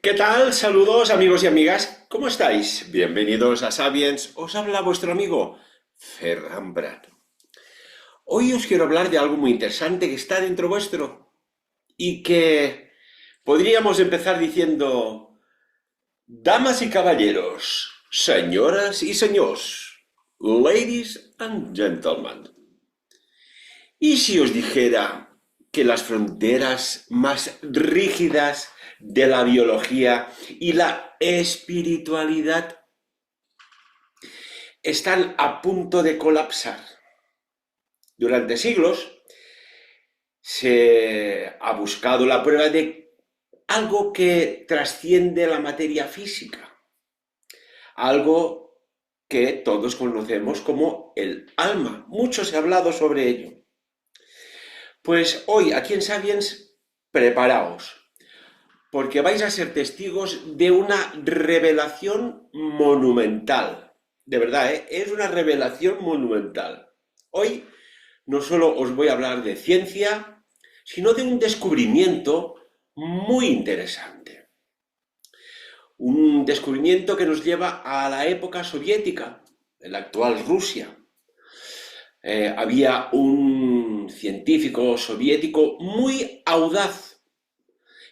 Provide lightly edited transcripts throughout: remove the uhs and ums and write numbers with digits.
¿Qué tal? Saludos amigos y amigas, ¿cómo estáis? Bienvenidos a Sapiens, os habla vuestro amigo Ferran Brat. Hoy os quiero hablar de algo muy interesante que está dentro vuestro y que podríamos empezar diciendo, damas y caballeros, señoras y señores, ladies and gentlemen. ¿Y si os dijera que las fronteras más rígidas de la biología y la espiritualidad están a punto de colapsar? Durante siglos se ha buscado la prueba de algo que trasciende la materia física, algo que todos conocemos como el alma. Mucho se ha hablado sobre ello. Pues hoy, aquí en Sapiens, preparaos, porque vais a ser testigos de una revelación monumental. De verdad, ¿eh? Es una revelación monumental. Hoy no solo os voy a hablar de ciencia, sino de un descubrimiento muy interesante. Un descubrimiento que nos lleva a la época soviética, en la actual Rusia. Había un científico soviético muy audaz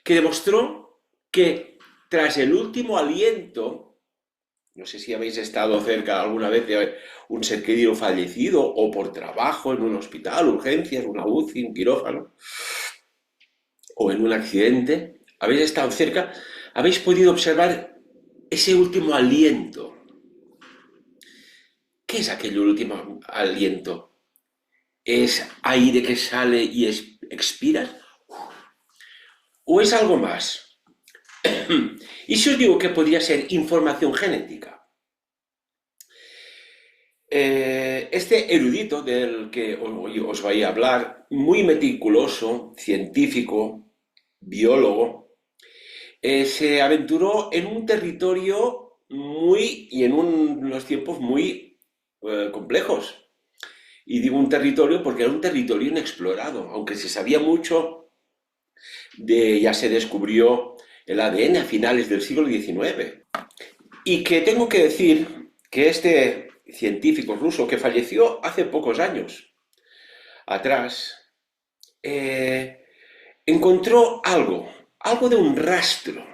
que demostró que tras el último aliento, no sé si habéis estado cerca alguna vez de un ser querido fallecido o por trabajo en un hospital, urgencias, una UCI, un quirófano, o en un accidente, habéis estado cerca, habéis podido observar ese último aliento. ¿Qué es aquel último aliento? ¿Es aire que sale y expiras? ¿O es algo más? ¿Y si os digo que podría ser información genética? Este erudito del que hoy os voy a hablar, muy meticuloso, científico, biólogo, se aventuró en un territorio y en unos tiempos muy complejos. Y digo un territorio porque era un territorio inexplorado, aunque se sabía mucho ya se descubrió el ADN a finales del siglo XIX. Y que tengo que decir que este científico ruso que falleció hace pocos años atrás, eh, encontró algo de un rastro,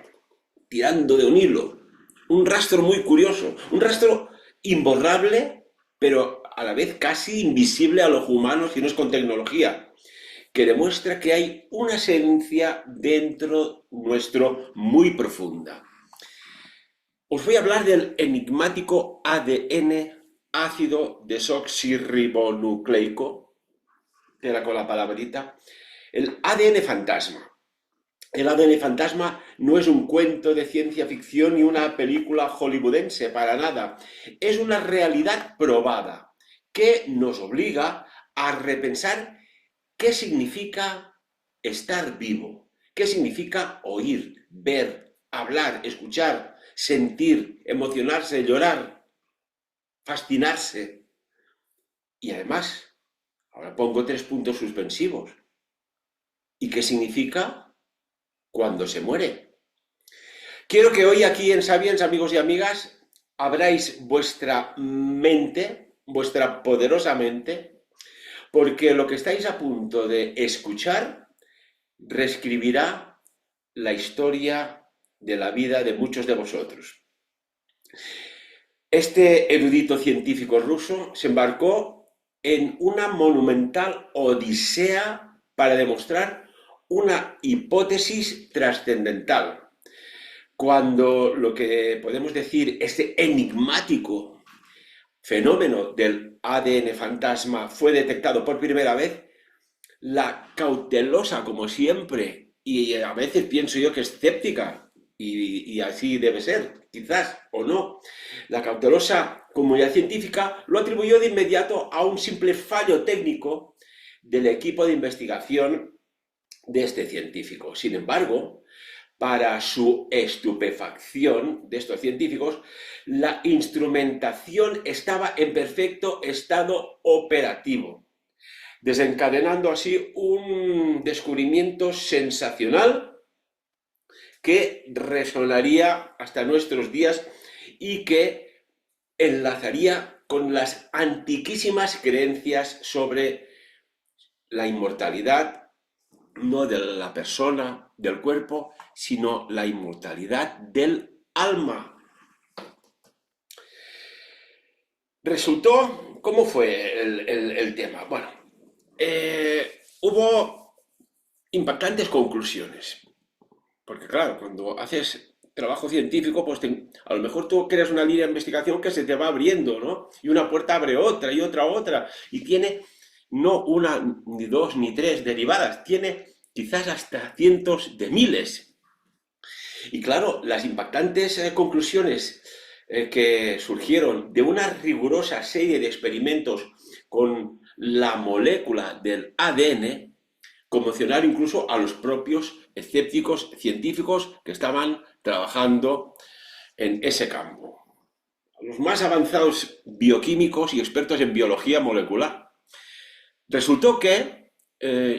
tirando de un hilo, un rastro muy curioso, un rastro imborrable, pero a la vez casi invisible a los humanos si no es con tecnología, que demuestra que hay una esencia dentro nuestro muy profunda. Os voy a hablar del enigmático ADN, ácido desoxirribonucleico, era con la palabrita, el ADN fantasma. El ADN fantasma no es un cuento de ciencia ficción ni una película hollywoodense, para nada. Es una realidad probada que nos obliga a repensar qué significa estar vivo, qué significa oír, ver, hablar, escuchar, sentir, emocionarse, llorar, fascinarse. Y además, ahora pongo 3 puntos suspensivos. ¿Y qué significa cuando se muere? Quiero que hoy aquí en Sapiens, amigos y amigas, abráis vuestra mente, vuestra poderosa mente, porque lo que estáis a punto de escuchar reescribirá la historia de la vida de muchos de vosotros. Este erudito científico ruso se embarcó en una monumental odisea para demostrar una hipótesis trascendental. Cuando lo que podemos decir, este enigmático fenómeno del ADN fantasma fue detectado por primera vez, la cautelosa, como siempre, y a veces pienso yo que escéptica, y así debe ser, quizás, o no, la cautelosa comunidad científica lo atribuyó de inmediato a un simple fallo técnico del equipo de investigación de este científico. Sin embargo, para su estupefacción de estos científicos, la instrumentación estaba en perfecto estado operativo, desencadenando así un descubrimiento sensacional que resonaría hasta nuestros días y que enlazaría con las antiquísimas creencias sobre la inmortalidad, no de la persona, del cuerpo, sino la inmortalidad del alma. Resultó, ¿cómo fue el tema? Bueno, hubo impactantes conclusiones. Porque claro, cuando haces trabajo científico, pues a lo mejor tú creas una línea de investigación que se te va abriendo, ¿no? Y una puerta abre otra y otra. Y tiene no una, ni dos, ni tres derivadas, tiene quizás hasta cientos de miles. Y claro, las impactantes conclusiones que surgieron de una rigurosa serie de experimentos con la molécula del ADN conmocionaron incluso a los propios escépticos científicos que estaban trabajando en ese campo. Los más avanzados bioquímicos y expertos en biología molecular. Resultó que,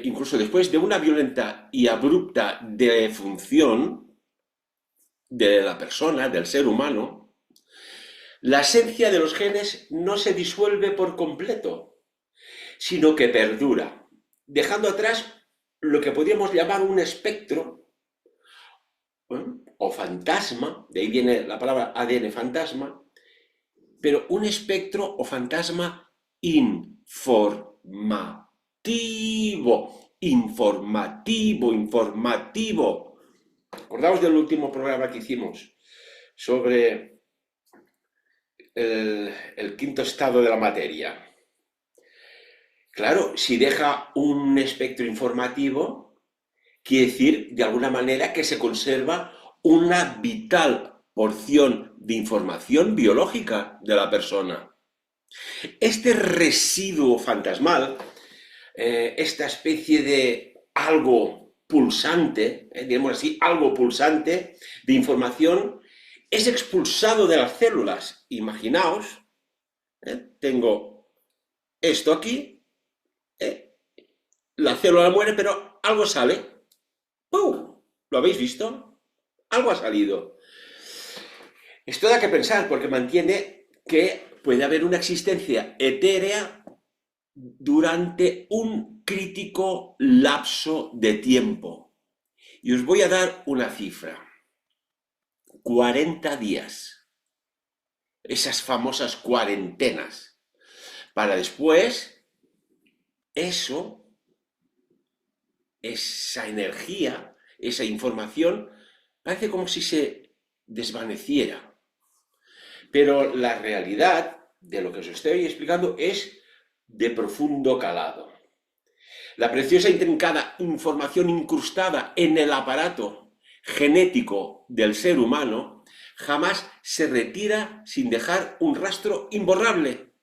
incluso después de una violenta y abrupta defunción de la persona, del ser humano, la esencia de los genes no se disuelve por completo, sino que perdura, dejando atrás lo que podríamos llamar un espectro, ¿eh? O fantasma, de ahí viene la palabra ADN fantasma, pero un espectro o fantasma informativo. Acordaos del último programa que hicimos sobre el quinto estado de la materia. Claro, si deja un espectro informativo, quiere decir, de alguna manera, que se conserva una vital porción de información biológica de la persona. Este residuo fantasmal, esta especie de algo pulsante, digamos así, algo pulsante de información, es expulsado de las células. Imaginaos, tengo esto aquí, la célula muere, pero algo sale. ¿Lo habéis visto? Algo ha salido. Esto da que pensar porque mantiene que puede haber una existencia etérea durante un crítico lapso de tiempo. Y os voy a dar una cifra. 40 días. Esas famosas cuarentenas. Para después, esa energía, esa información, parece como si se desvaneciera. Pero la realidad de lo que os estoy explicando es de profundo calado. La preciosa e intrincada información incrustada en el aparato genético del ser humano jamás se retira sin dejar un rastro imborrable.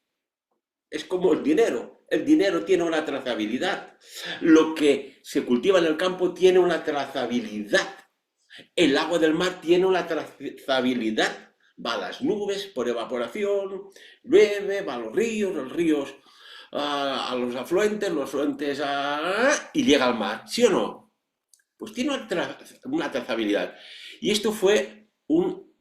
Es como el dinero. El dinero tiene una trazabilidad. Lo que se cultiva en el campo tiene una trazabilidad. El agua del mar tiene una trazabilidad. Va a las nubes por evaporación, llueve, va a los ríos a los afluentes, y llega al mar, ¿sí o no? Pues tiene una trazabilidad. Y esto fue un,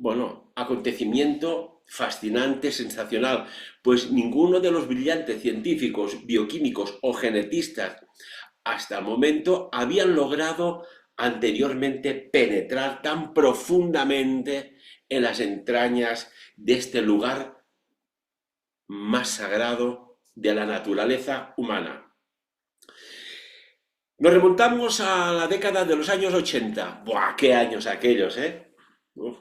acontecimiento fascinante, sensacional, pues ninguno de los brillantes científicos, bioquímicos o genetistas hasta el momento habían logrado anteriormente penetrar tan profundamente en las entrañas de este lugar más sagrado de la naturaleza humana. Nos remontamos a la década de los años 80. ¡Buah, qué años aquellos, eh! Uf,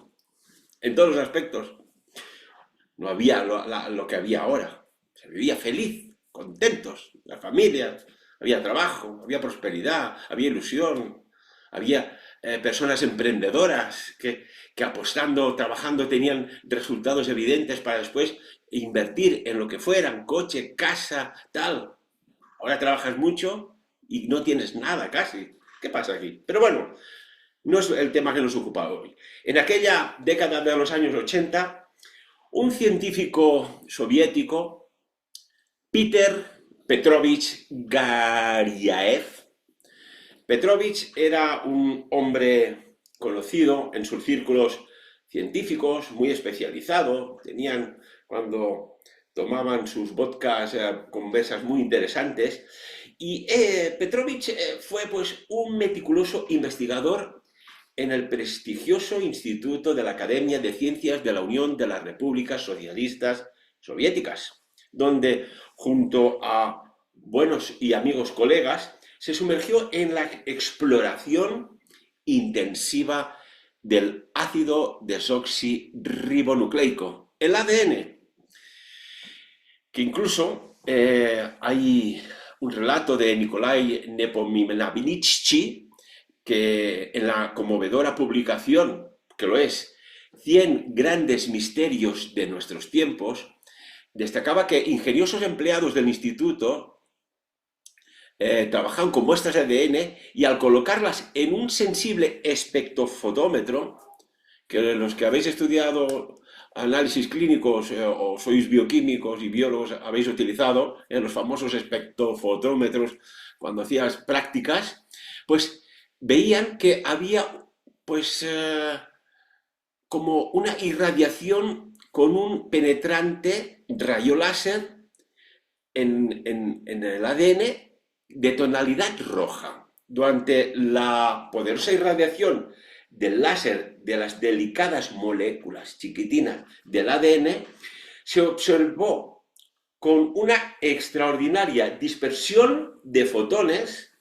en todos los aspectos. No había lo que había ahora. Se vivía feliz, contentos, las familias, había trabajo, había prosperidad, había ilusión, había personas emprendedoras que apostando, trabajando, tenían resultados evidentes para después invertir en lo que fueran, coche, casa, tal. Ahora trabajas mucho y no tienes nada casi. ¿Qué pasa aquí? Pero bueno, no es el tema que nos ocupa hoy. En aquella década de los años 80, un científico soviético, Peter Petrovich Garyaev. Petrovich era un hombre conocido en sus círculos científicos, muy especializado. Tenían, cuando tomaban sus vodkas, conversas muy interesantes. Y Petrovich fue pues un meticuloso investigador en el prestigioso Instituto de la Academia de Ciencias de la Unión de las Repúblicas Socialistas Soviéticas, donde junto a buenos y amigos colegas se sumergió en la exploración intensiva del ácido desoxirribonucleico, el ADN, que incluso hay un relato de Nikolai Nepomuceno que en la conmovedora publicación, que lo es, 100 grandes misterios de nuestros tiempos, destacaba que ingeniosos empleados del instituto trabajaban con muestras de ADN y al colocarlas en un sensible espectrofotómetro, que los que habéis estudiado análisis clínicos o sois bioquímicos y biólogos habéis utilizado los famosos espectrofotómetros cuando hacías prácticas, pues veían que había pues como una irradiación con un penetrante rayo láser en el ADN de tonalidad roja. Durante la poderosa irradiación del láser de las delicadas moléculas chiquitinas del ADN, se observó con una extraordinaria dispersión de fotones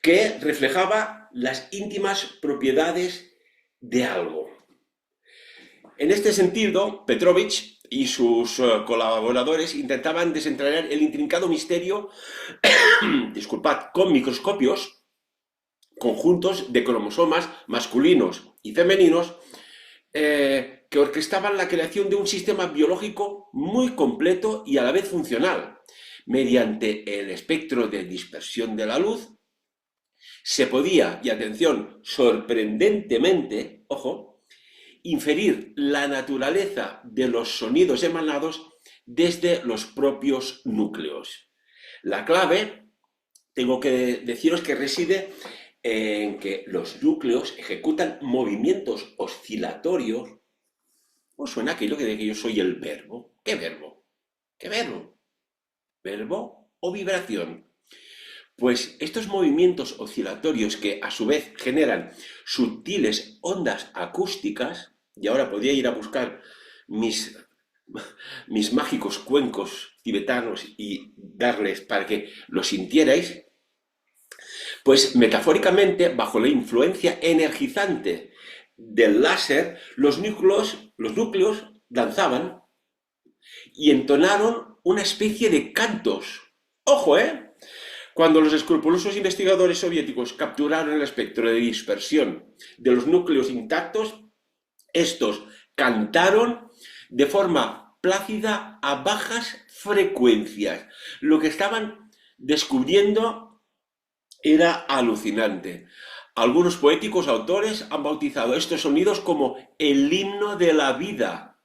que reflejaba las íntimas propiedades de algo. En este sentido, Petrovich y sus colaboradores intentaban desentrañar el intrincado misterio, con microscopios, conjuntos de cromosomas masculinos y femeninos que orquestaban la creación de un sistema biológico muy completo y a la vez funcional. Mediante el espectro de dispersión de la luz, se podía, y atención, sorprendentemente, ojo, inferir la naturaleza de los sonidos emanados desde los propios núcleos. La clave, tengo que deciros que reside en que los núcleos ejecutan movimientos oscilatorios. ¿Os suena aquello que de que yo soy el verbo? ¿Qué verbo? ¿Qué verbo? ¿Verbo o vibración? Pues estos movimientos oscilatorios que a su vez generan sutiles ondas acústicas, y ahora podría ir a buscar mis mágicos cuencos tibetanos y darles para que lo sintierais, pues metafóricamente, bajo la influencia energizante del láser, los núcleos danzaban y entonaron una especie de cantos. ¡Ojo, Cuando los escrupulosos investigadores soviéticos capturaron el espectro de dispersión de los núcleos intactos, estos cantaron de forma plácida a bajas frecuencias. Lo que estaban descubriendo era alucinante. Algunos poéticos autores han bautizado estos sonidos como el himno de la vida.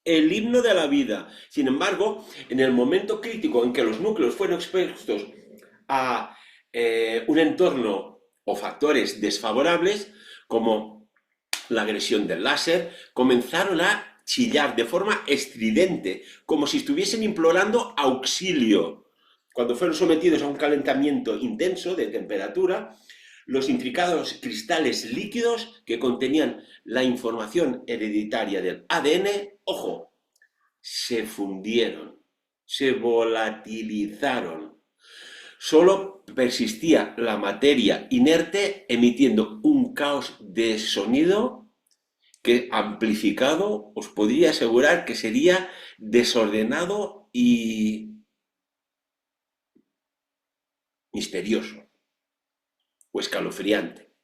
El himno de la vida. Sin embargo, en el momento crítico en que los núcleos fueron expuestos a un entorno o factores desfavorables, como la agresión del láser, comenzaron a chillar de forma estridente, como si estuviesen implorando auxilio. Cuando fueron sometidos a un calentamiento intenso de temperatura, los intricados cristales líquidos que contenían la información hereditaria del ADN, ojo, se fundieron, se volatilizaron. Solo persistía la materia inerte emitiendo un caos de sonido que, amplificado, os podría asegurar que sería desordenado y misterioso o escalofriante.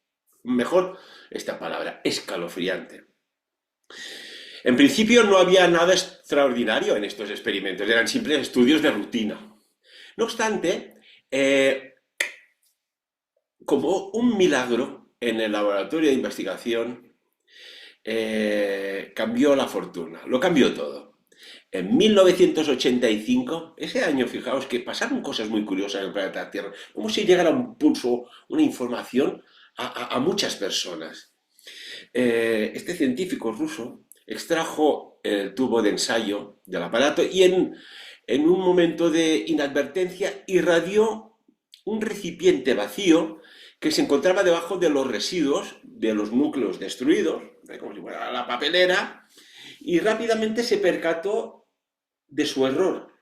Mejor esta palabra, escalofriante. En principio no había nada extraordinario en estos experimentos, eran simples estudios de rutina. No obstante, como un milagro en el laboratorio de investigación, cambió la fortuna, lo cambió todo. En 1985, ese año, fijaos que pasaron cosas muy curiosas en el planeta Tierra, como si llegara un pulso, una información a muchas personas. Este científico ruso extrajo el tubo de ensayo del aparato y en un momento de inadvertencia irradió un recipiente vacío que se encontraba debajo de los residuos de los núcleos destruidos, como si fuera la papelera, y rápidamente se percató de su error,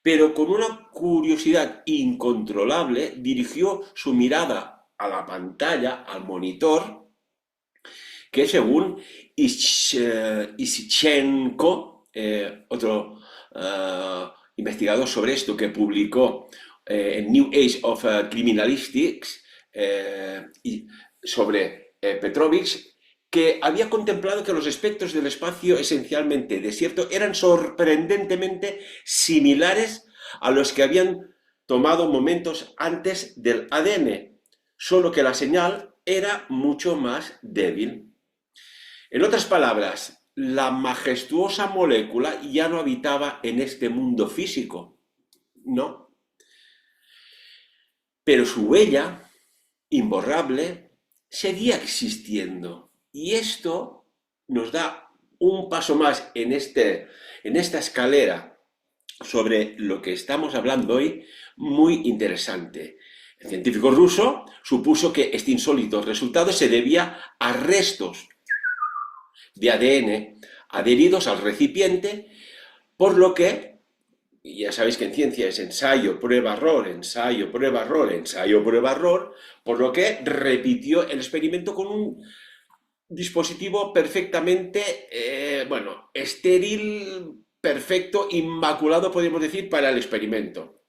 pero con una curiosidad incontrolable dirigió su mirada a la pantalla, al monitor, que según Ischenko, otro investigador sobre esto que publicó en New Age of Criminalistics sobre Petrovich, que había contemplado que los espectros del espacio esencialmente desierto eran sorprendentemente similares a los que habían tomado momentos antes del ADN, solo que la señal era mucho más débil. En otras palabras, la majestuosa molécula ya no habitaba en este mundo físico, no. Pero su huella, imborrable, seguía existiendo. Y esto nos da un paso más en esta escalera sobre lo que estamos hablando hoy, muy interesante. El científico ruso supuso que este insólito resultado se debía a restos de ADN adheridos al recipiente, por lo que, ya sabéis que en ciencia es ensayo, prueba, error, ensayo, prueba, error, ensayo, prueba, error, por lo que repitió el experimento con un dispositivo perfectamente, estéril, perfecto, inmaculado, podríamos decir, para el experimento.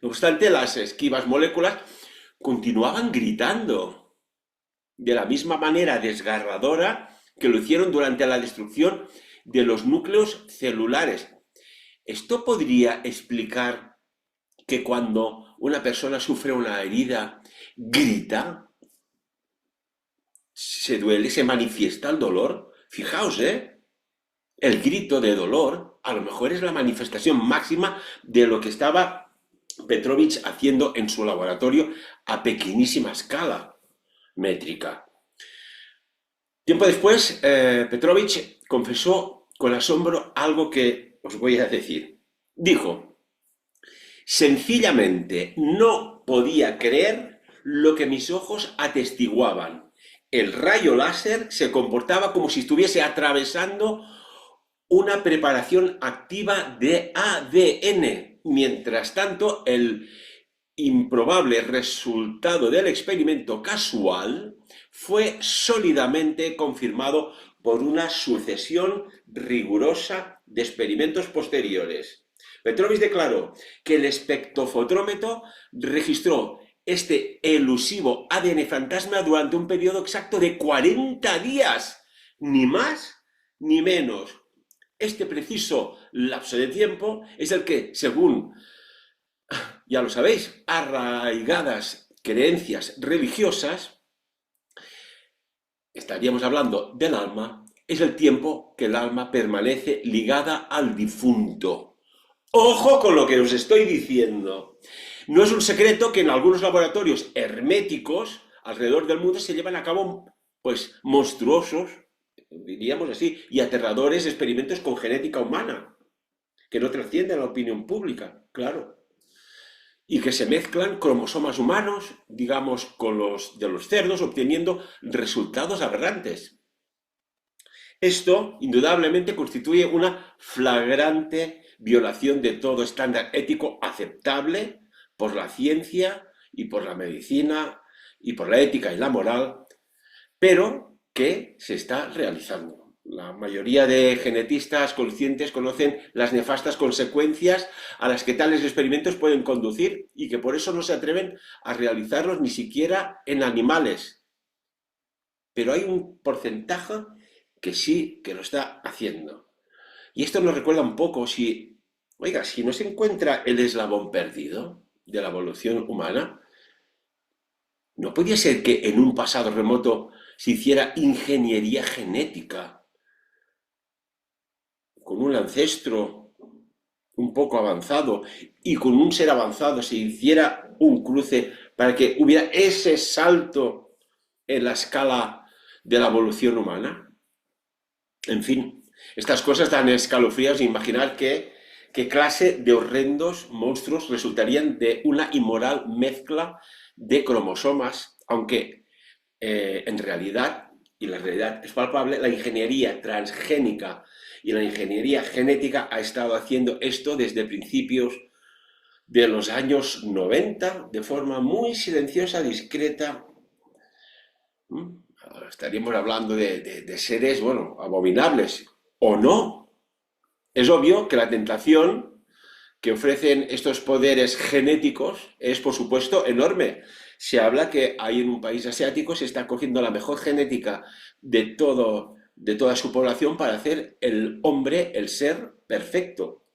No obstante, las esquivas moléculas continuaban gritando de la misma manera desgarradora que lo hicieron durante la destrucción de los núcleos celulares. ¿Esto podría explicar que cuando una persona sufre una herida, grita? Se duele, se manifiesta el dolor. Fijaos, el grito de dolor a lo mejor es la manifestación máxima de lo que estaba Petrovich haciendo en su laboratorio a pequeñísima escala métrica. Tiempo después, Petrovich confesó con asombro algo que os voy a decir. Dijo: sencillamente no podía creer lo que mis ojos atestiguaban. El rayo láser se comportaba como si estuviese atravesando una preparación activa de ADN. Mientras tanto, el improbable resultado del experimento casual fue sólidamente confirmado por una sucesión rigurosa de experimentos posteriores. Petrovich declaró que el espectrofotómetro registró este elusivo ADN fantasma durante un periodo exacto de 40 días, ni más ni menos. Este preciso lapso de tiempo es el que, según, ya lo sabéis, arraigadas creencias religiosas, estaríamos hablando del alma, es el tiempo que el alma permanece ligada al difunto. ¡Ojo con lo que os estoy diciendo! No es un secreto que en algunos laboratorios herméticos alrededor del mundo se llevan a cabo, pues, monstruosos, diríamos así, y aterradores experimentos con genética humana, que no trascienden a la opinión pública, claro, y que se mezclan cromosomas humanos, digamos, con los de los cerdos, obteniendo resultados aberrantes. Esto, indudablemente, constituye una flagrante violación de todo estándar ético aceptable por la ciencia y por la medicina y por la ética y la moral, pero que se está realizando. La mayoría de genetistas conscientes conocen las nefastas consecuencias a las que tales experimentos pueden conducir y que por eso no se atreven a realizarlos ni siquiera en animales. Pero hay un porcentaje que sí que lo está haciendo. Y esto nos recuerda un poco si no se encuentra el eslabón perdido de la evolución humana, ¿no podría ser que en un pasado remoto se hiciera ingeniería genética con un ancestro un poco avanzado y con un ser avanzado se hiciera un cruce para que hubiera ese salto en la escala de la evolución humana. En fin, estas cosas dan escalofríos. Imaginar qué clase de horrendos monstruos resultarían de una inmoral mezcla de cromosomas, aunque en realidad, y la realidad es palpable, la ingeniería transgénica y la ingeniería genética ha estado haciendo esto desde principios de los años 90 de forma muy silenciosa, discreta. ¿Mm? Estaríamos hablando de seres, bueno, abominables, o no. Es obvio que la tentación que ofrecen estos poderes genéticos es, por supuesto, enorme. Se habla que ahí en un país asiático se está cogiendo la mejor genética de toda su población para hacer el hombre, el ser perfecto.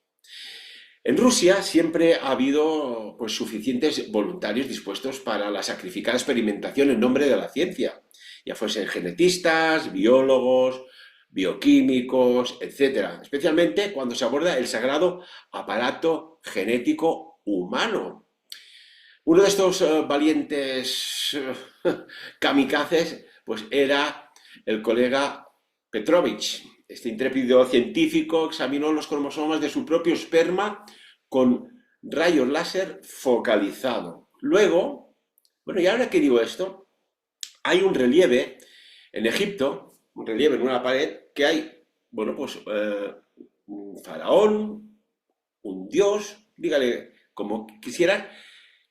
En Rusia siempre ha habido pues, suficientes voluntarios dispuestos para la sacrificada experimentación en nombre de la ciencia, ya fuesen genetistas, biólogos, bioquímicos, etcétera, especialmente cuando se aborda el sagrado aparato genético humano. Uno de estos valientes kamikazes pues, era el colega Petrovich. Este intrépido científico examinó los cromosomas de su propio esperma con rayos láser focalizado. Luego, bueno, y ahora que digo esto, hay un relieve en Egipto, un relieve en una pared, que hay, bueno, pues un faraón, un dios, dígale como quisieran,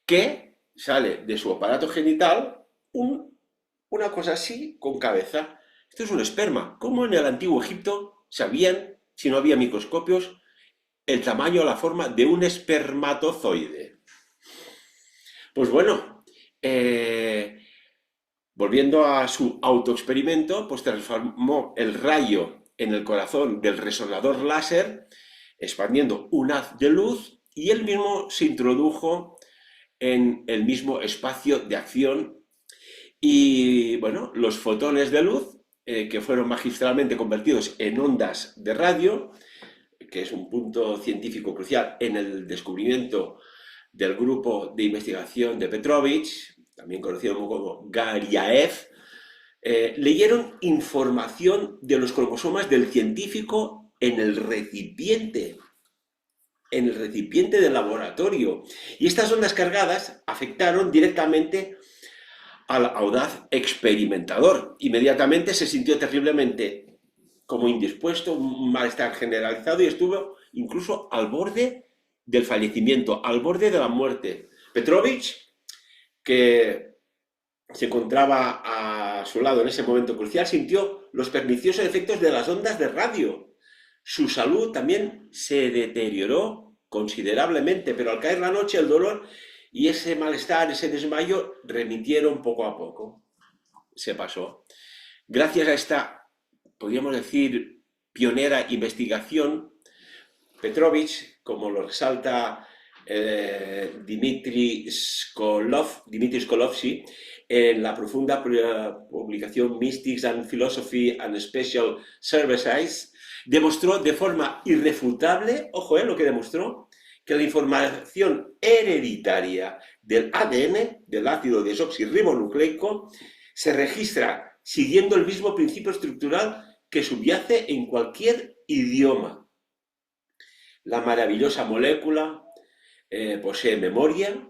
que sale de su aparato genital una cosa así con cabeza. Esto es un esperma. ¿Cómo en el antiguo Egipto sabían, si no había microscopios, el tamaño o la forma de un espermatozoide? Pues bueno, volviendo a su autoexperimento, pues transformó el rayo en el corazón del resonador láser, expandiendo un haz de luz, y él mismo se introdujo en el mismo espacio de acción. Y bueno, los fotones de luz, que fueron magistralmente convertidos en ondas de radio, que es un punto científico crucial en el descubrimiento del grupo de investigación de Petrovich, también conocido como Gariaev, leyeron información de los cromosomas del científico en el recipiente del laboratorio. Y estas ondas cargadas afectaron directamente al audaz experimentador. Inmediatamente se sintió terriblemente como indispuesto, un malestar generalizado, y estuvo incluso al borde del fallecimiento, al borde de la muerte. Petrovich, que se encontraba a su lado en ese momento crucial, sintió los perniciosos efectos de las ondas de radio. Su salud también se deterioró considerablemente, pero al caer la noche el dolor y ese malestar, ese desmayo, remitieron poco a poco. Se pasó. Gracias a esta, podríamos decir, pionera investigación, Petrovich, como lo resalta Dmitry Skolovsky, en la profunda publicación Mystics and Philosophy and Special Services, demostró de forma irrefutable, ojo, lo que demostró, que la información hereditaria del ADN, del ácido desoxirribonucleico, se registra siguiendo el mismo principio estructural que subyace en cualquier idioma. La maravillosa molécula posee memoria,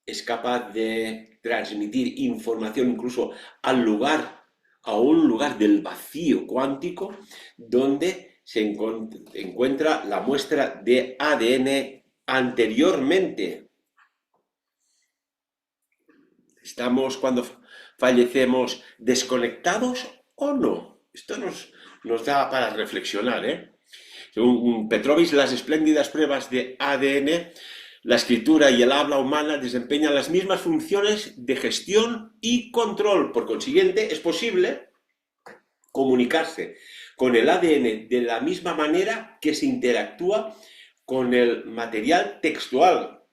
es capaz de transmitir información incluso a un lugar del vacío cuántico, donde se encuentra la muestra de ADN anteriormente. ¿Estamos cuando fallecemos desconectados o no? Esto nos da para reflexionar, ¿eh? Según Petrovich, las espléndidas pruebas de ADN, la escritura y el habla humana desempeñan las mismas funciones de gestión y control. Por consiguiente, es posible comunicarse con el ADN de la misma manera que se interactúa con el material textual.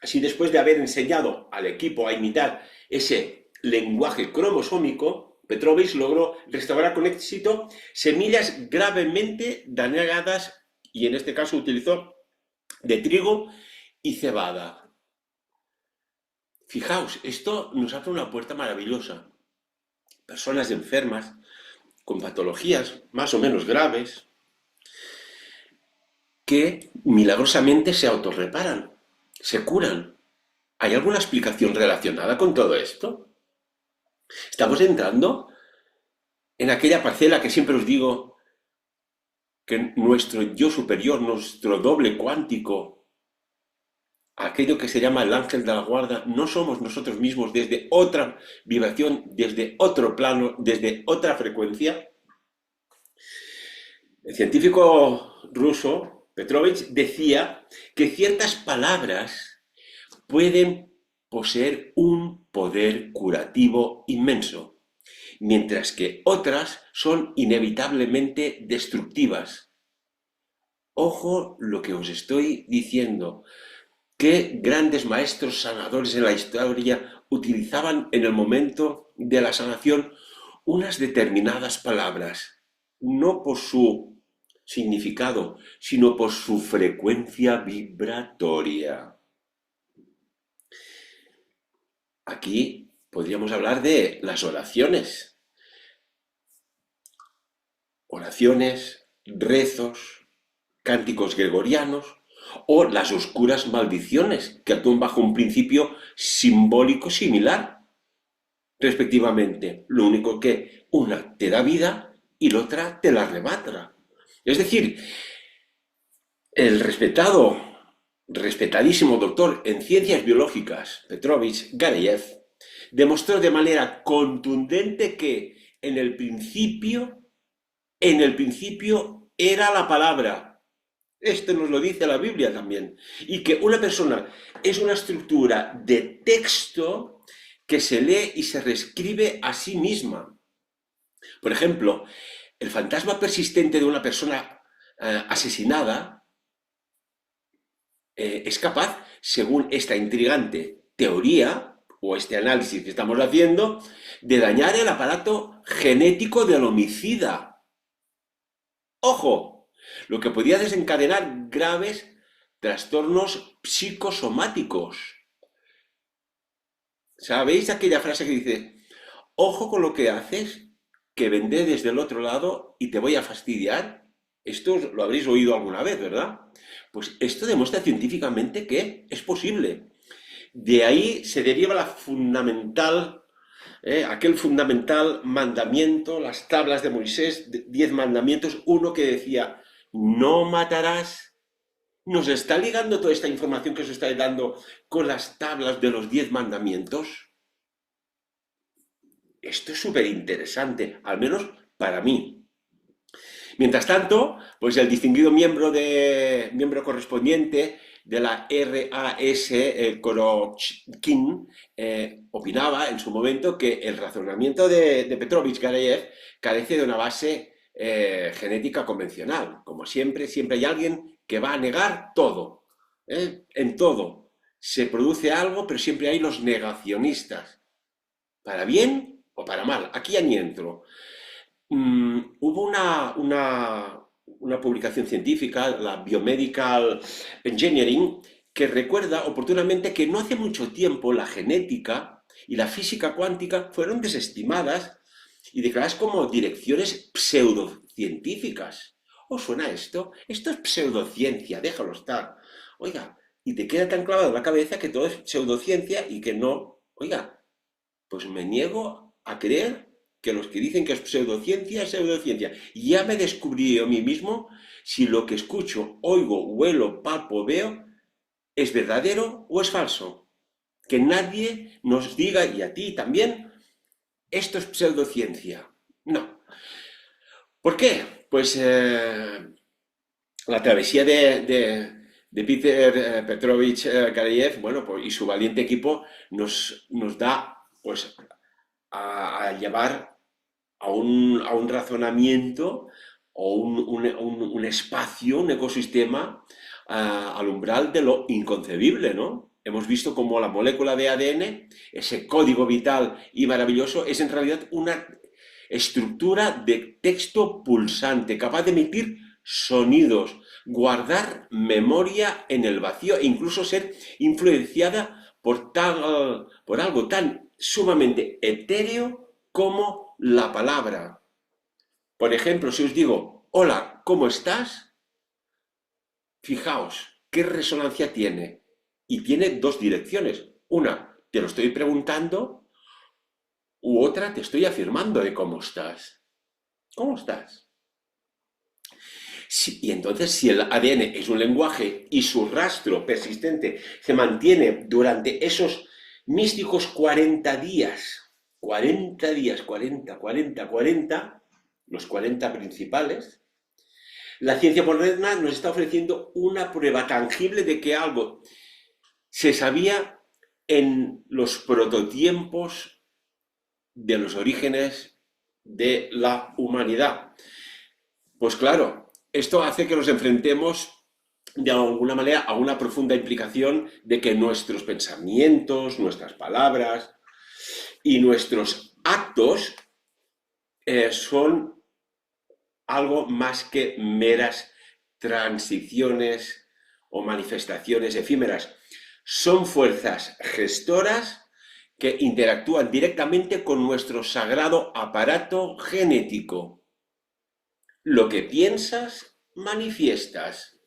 Así, después de haber enseñado al equipo a imitar ese lenguaje cromosómico, Petrovich logró restaurar con éxito semillas gravemente dañadas, y en este caso utilizó de trigo y cebada. Fijaos, esto nos abre una puerta maravillosa. personas enfermas, con patologías más o menos graves, que milagrosamente se autorreparan, se curan. ¿Hay alguna explicación relacionada con todo esto? Estamos entrando en aquella parcela que siempre os digo que nuestro yo superior, nuestro doble cuántico, aquello que se llama el ángel de la guarda, no somos nosotros mismos desde otra vibración, desde otro plano, desde otra frecuencia. El científico ruso, Petrovich, decía que ciertas palabras pueden poseer un poder curativo inmenso, mientras que otras son inevitablemente destructivas. Ojo lo que os estoy diciendo. ¿Qué grandes maestros sanadores en la historia utilizaban en el momento de la sanación unas determinadas palabras? No por su significado, sino por su frecuencia vibratoria. Aquí podríamos hablar de las oraciones. Oraciones, rezos, cánticos gregorianos o las oscuras maldiciones que actúan bajo un principio simbólico similar, respectivamente. Lo único que una te da vida y la otra te la arrebata. Es decir, el respetadísimo doctor en ciencias biológicas, Petrovich Gareyev, demostró de manera contundente que en el principio era la palabra. Esto nos lo dice la Biblia también. Y que una persona es una estructura de texto que se lee y se reescribe a sí misma. Por ejemplo, el fantasma persistente de una persona asesinada es capaz, según esta intrigante teoría o este análisis que estamos haciendo, de dañar el aparato genético del homicida. ¡Ojo! Lo que podía desencadenar graves trastornos psicosomáticos. ¿Sabéis aquella frase que dice, ojo con lo que haces, que vendré desde el otro lado y te voy a fastidiar? Esto lo habréis oído alguna vez, ¿verdad? Pues esto demuestra científicamente que es posible. De ahí se deriva aquel fundamental mandamiento, las tablas de Moisés, 10 mandamientos, uno que decía, no matarás. ¿Nos está ligando toda esta información que os estoy dando con las tablas de los 10 mandamientos? Esto es súper interesante, al menos para mí. Mientras tanto, pues el distinguido miembro correspondiente de la RAS, Korochkin, opinaba en su momento que el razonamiento de Petrovich Gareyev carece de una base genética convencional. Como siempre hay alguien que va a negar todo. En todo se produce algo, pero siempre hay los negacionistas. Para bien o para mal. Aquí ya ni entro. Hubo una publicación científica, la Biomedical Engineering, que recuerda oportunamente que no hace mucho tiempo la genética y la física cuántica fueron desestimadas y declaradas como direcciones pseudocientíficas. ¿Os suena esto? Esto es pseudociencia, déjalo estar. Oiga, y te queda tan clavado en la cabeza que todo es pseudociencia y que no. Oiga, pues me niego a creer que los que dicen que es pseudociencia, es pseudociencia. Ya me descubrí yo a mí mismo si lo que escucho, oigo, huelo, palpo, veo, es verdadero o es falso. Que nadie nos diga, y a ti también, esto es pseudociencia. No. ¿Por qué? Pues la travesía de Peter Petrovich Gareyev, bueno, pues, y su valiente equipo nos da, pues, a llevar a un razonamiento o un espacio, un ecosistema al umbral de lo inconcebible, ¿no? Hemos visto cómo la molécula de ADN, ese código vital y maravilloso, es en realidad una estructura de texto pulsante, capaz de emitir sonidos, guardar memoria en el vacío e incluso ser influenciada por algo tan sumamente etéreo como la palabra. Por ejemplo, si os digo, hola, ¿cómo estás? Fijaos, ¿qué resonancia tiene? Y tiene dos direcciones. Una, te lo estoy preguntando, u otra, te estoy afirmando de cómo estás. ¿Cómo estás? Y entonces, si el ADN es un lenguaje y su rastro persistente se mantiene durante esos místicos 40 días, 40, los 40 principales, la ciencia moderna nos está ofreciendo una prueba tangible de que algo se sabía en los prototiempos de los orígenes de la humanidad. Pues claro, esto hace que nos enfrentemos de alguna manera a una profunda implicación de que nuestros pensamientos, nuestras palabras y nuestros actos son algo más que meras transiciones o manifestaciones efímeras. Son fuerzas gestoras que interactúan directamente con nuestro sagrado aparato genético. Lo que piensas, manifiestas.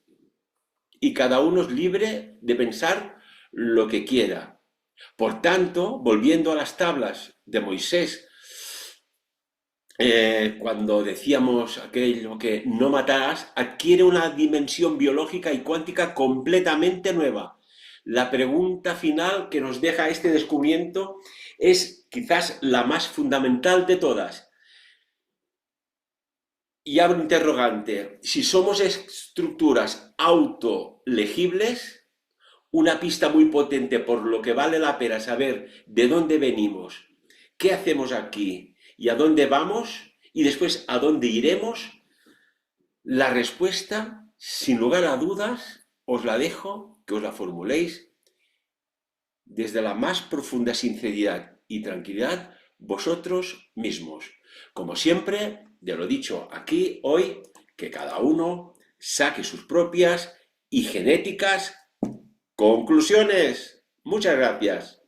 Y cada uno es libre de pensar lo que quiera. Por tanto, volviendo a las tablas de Moisés, cuando decíamos aquello que no matarás, adquiere una dimensión biológica y cuántica completamente nueva. La pregunta final que nos deja este descubrimiento es quizás la más fundamental de todas. Y abro interrogante, si somos estructuras autolegibles, una pista muy potente por lo que vale la pena saber de dónde venimos, qué hacemos aquí y a dónde vamos y después a dónde iremos, la respuesta, sin lugar a dudas, os la dejo, que os la formuléis desde la más profunda sinceridad y tranquilidad vosotros mismos. Como siempre, de lo dicho aquí hoy, que cada uno saque sus propias y genéticas conclusiones. Muchas gracias.